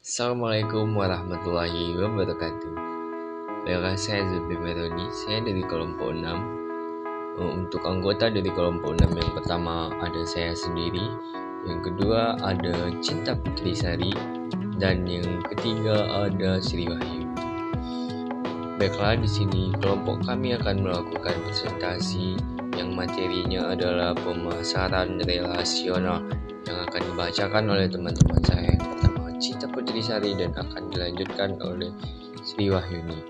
Assalamualaikum warahmatullahi wabarakatuh. Dengan saya Zulfi Meroni, saya dari kelompok 6. Untuk anggota dari kelompok 6 yang pertama ada saya sendiri, yang kedua ada Cinta Putri Sari, dan yang ketiga ada Sri Wahyu. Baiklah, di sini kelompok kami akan melakukan presentasi yang materinya adalah pemasaran relasional yang akan dibacakan oleh teman-teman saya. Yang pertama Cinta Putri Sari dan akan dilanjutkan oleh Sri Wahyuni.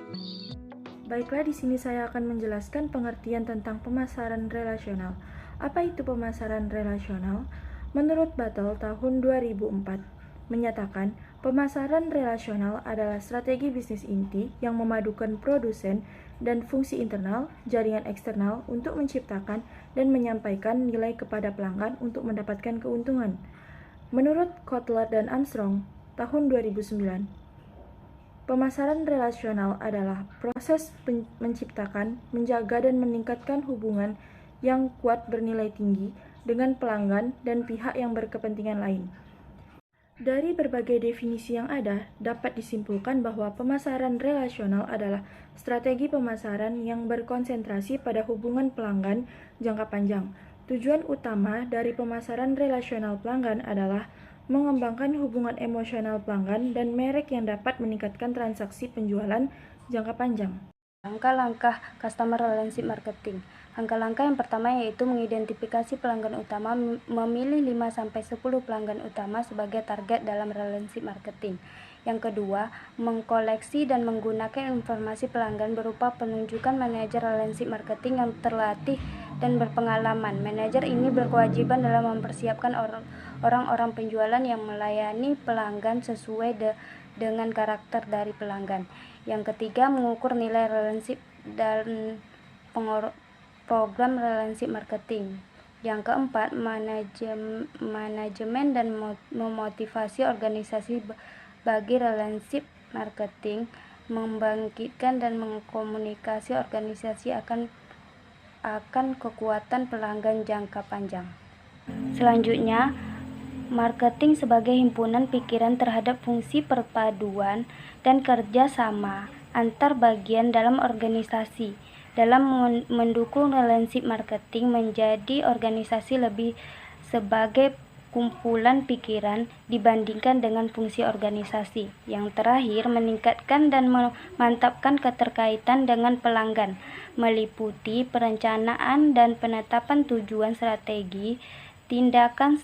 Baiklah, di sini saya akan menjelaskan pengertian tentang pemasaran relasional. Apa itu pemasaran relasional? Menurut Battle tahun 2004 menyatakan, pemasaran relasional adalah strategi bisnis inti yang memadukan produsen dan fungsi internal, jaringan eksternal untuk menciptakan dan menyampaikan nilai kepada pelanggan untuk mendapatkan keuntungan. Menurut Kotler dan Armstrong tahun 2009, pemasaran relasional adalah proses menciptakan, menjaga, dan meningkatkan hubungan yang kuat bernilai tinggi dengan pelanggan dan pihak yang berkepentingan lain. Dari berbagai definisi yang ada, dapat disimpulkan bahwa pemasaran relasional adalah strategi pemasaran yang berkonsentrasi pada hubungan pelanggan jangka panjang. Tujuan utama dari pemasaran relasional pelanggan adalah mengembangkan hubungan emosional pelanggan dan merek yang dapat meningkatkan transaksi penjualan jangka panjang. Langkah-langkah Customer Relationship Marketing. Langkah-langkah yang pertama yaitu mengidentifikasi pelanggan utama, memilih 5-10 pelanggan utama sebagai target dalam relationship marketing. Yang kedua, mengkoleksi dan menggunakan informasi pelanggan berupa penunjukan manajer relationship marketing yang terlatih dan berpengalaman. Manajer ini berkewajiban dalam mempersiapkan orang-orang penjualan yang melayani pelanggan sesuai dengan karakter dari pelanggan. Yang ketiga, mengukur nilai relationship dan program relationship marketing. Yang keempat, manajemen dan memotivasi organisasi bagi relationship marketing, membangkitkan dan mengkomunikasi organisasi akan kekuatan pelanggan jangka panjang. Selanjutnya, marketing sebagai himpunan pikiran terhadap fungsi perpaduan dan kerja sama antar bagian dalam organisasi dalam mendukung relationship marketing menjadi organisasi lebih sebagai kumpulan pikiran dibandingkan dengan fungsi organisasi. Yang terakhir, meningkatkan dan memantapkan keterkaitan dengan pelanggan, meliputi perencanaan dan penetapan tujuan strategi, tindakan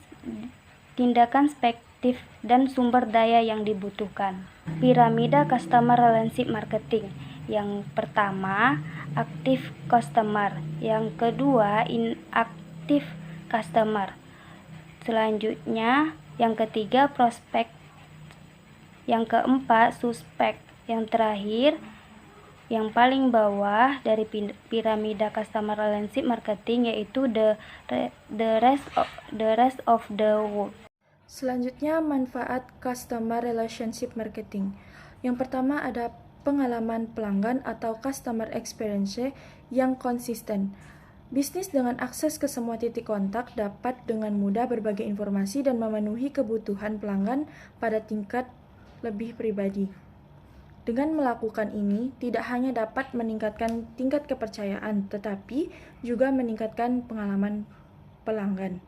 spektif dan sumber daya yang dibutuhkan. Piramida Customer Relationship Marketing. Yang pertama, Active Customer. Yang kedua, Inactive Customer. Selanjutnya, yang ketiga, Prospect. Yang keempat, Suspect. Yang terakhir, yang paling bawah dari piramida Customer Relationship Marketing yaitu the rest of the world. Selanjutnya, manfaat Customer Relationship Marketing. Yang pertama ada pengalaman pelanggan atau Customer Experience yang konsisten. Bisnis dengan akses ke semua titik kontak dapat dengan mudah berbagi informasi dan memenuhi kebutuhan pelanggan pada tingkat lebih pribadi. Dengan melakukan ini, tidak hanya dapat meningkatkan tingkat kepercayaan, tetapi juga meningkatkan pengalaman pelanggan.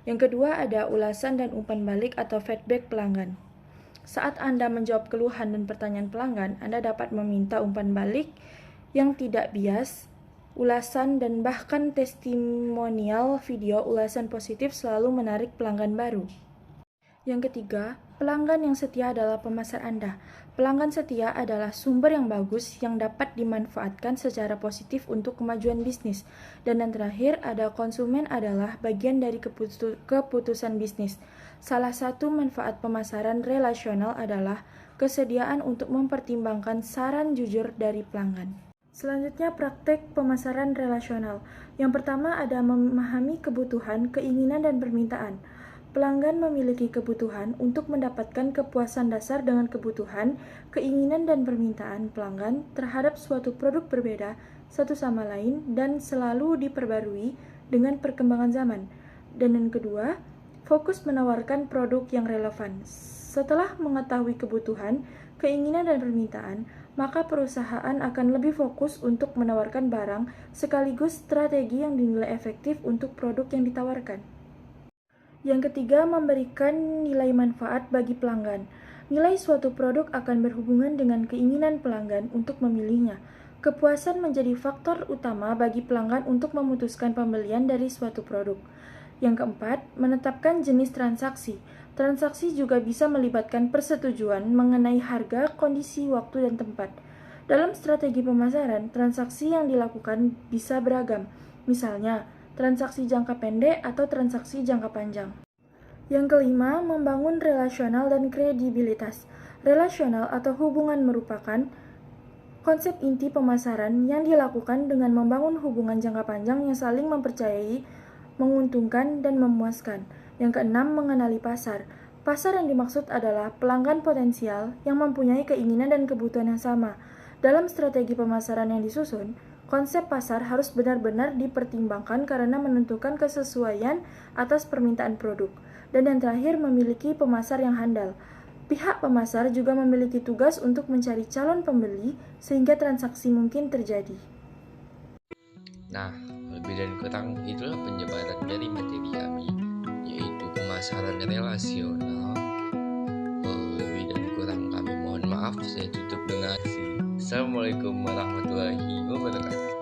Yang kedua ada ulasan dan umpan balik atau feedback pelanggan. Saat Anda menjawab keluhan dan pertanyaan pelanggan, Anda dapat meminta umpan balik yang tidak bias, ulasan dan bahkan testimonial video ulasan positif selalu menarik pelanggan baru. Yang ketiga, pelanggan yang setia adalah pemasar Anda. Pelanggan setia adalah sumber yang bagus yang dapat dimanfaatkan secara positif untuk kemajuan bisnis. Dan yang terakhir, ada konsumen adalah bagian dari keputusan bisnis. Salah satu manfaat pemasaran relasional adalah kesediaan untuk mempertimbangkan saran jujur dari pelanggan. Selanjutnya, praktek pemasaran relasional. Yang pertama ada memahami kebutuhan, keinginan, dan permintaan. Pelanggan memiliki kebutuhan untuk mendapatkan kepuasan dasar dengan kebutuhan, keinginan, dan permintaan pelanggan terhadap suatu produk berbeda satu sama lain dan selalu diperbarui dengan perkembangan zaman. Dan yang kedua, fokus menawarkan produk yang relevan. Setelah mengetahui kebutuhan, keinginan dan permintaan, maka perusahaan akan lebih fokus untuk menawarkan barang sekaligus strategi yang dinilai efektif untuk produk yang ditawarkan. Yang ketiga, memberikan nilai manfaat bagi pelanggan. Nilai suatu produk akan berhubungan dengan keinginan pelanggan untuk memilihnya. Kepuasan menjadi faktor utama bagi pelanggan untuk memutuskan pembelian dari suatu produk. Yang keempat, menetapkan jenis transaksi. Transaksi juga bisa melibatkan persetujuan mengenai harga, kondisi, waktu, dan tempat. Dalam strategi pemasaran, transaksi yang dilakukan bisa beragam. Misalnya, transaksi jangka pendek atau transaksi jangka panjang. Yang kelima, membangun relasional dan kredibilitas. Relasional atau hubungan merupakan konsep inti pemasaran yang dilakukan dengan membangun hubungan jangka panjang yang saling mempercayai, menguntungkan, dan memuaskan. Yang keenam, mengenali pasar. Pasar yang dimaksud adalah pelanggan potensial yang mempunyai keinginan dan kebutuhan yang sama. Dalam strategi pemasaran yang disusun, konsep pasar harus benar-benar dipertimbangkan karena menentukan kesesuaian atas permintaan produk. Dan yang terakhir, memiliki pemasar yang handal. Pihak pemasar juga memiliki tugas untuk mencari calon pembeli sehingga transaksi mungkin terjadi. Nah, lebih dan kurang itulah penyebaran dari materi kami, yaitu pemasaran relasional. Lebih dan kurang kami mohon maaf. Saya tutup dengan Assalamualaikum warahmatullahi wabarakatuh.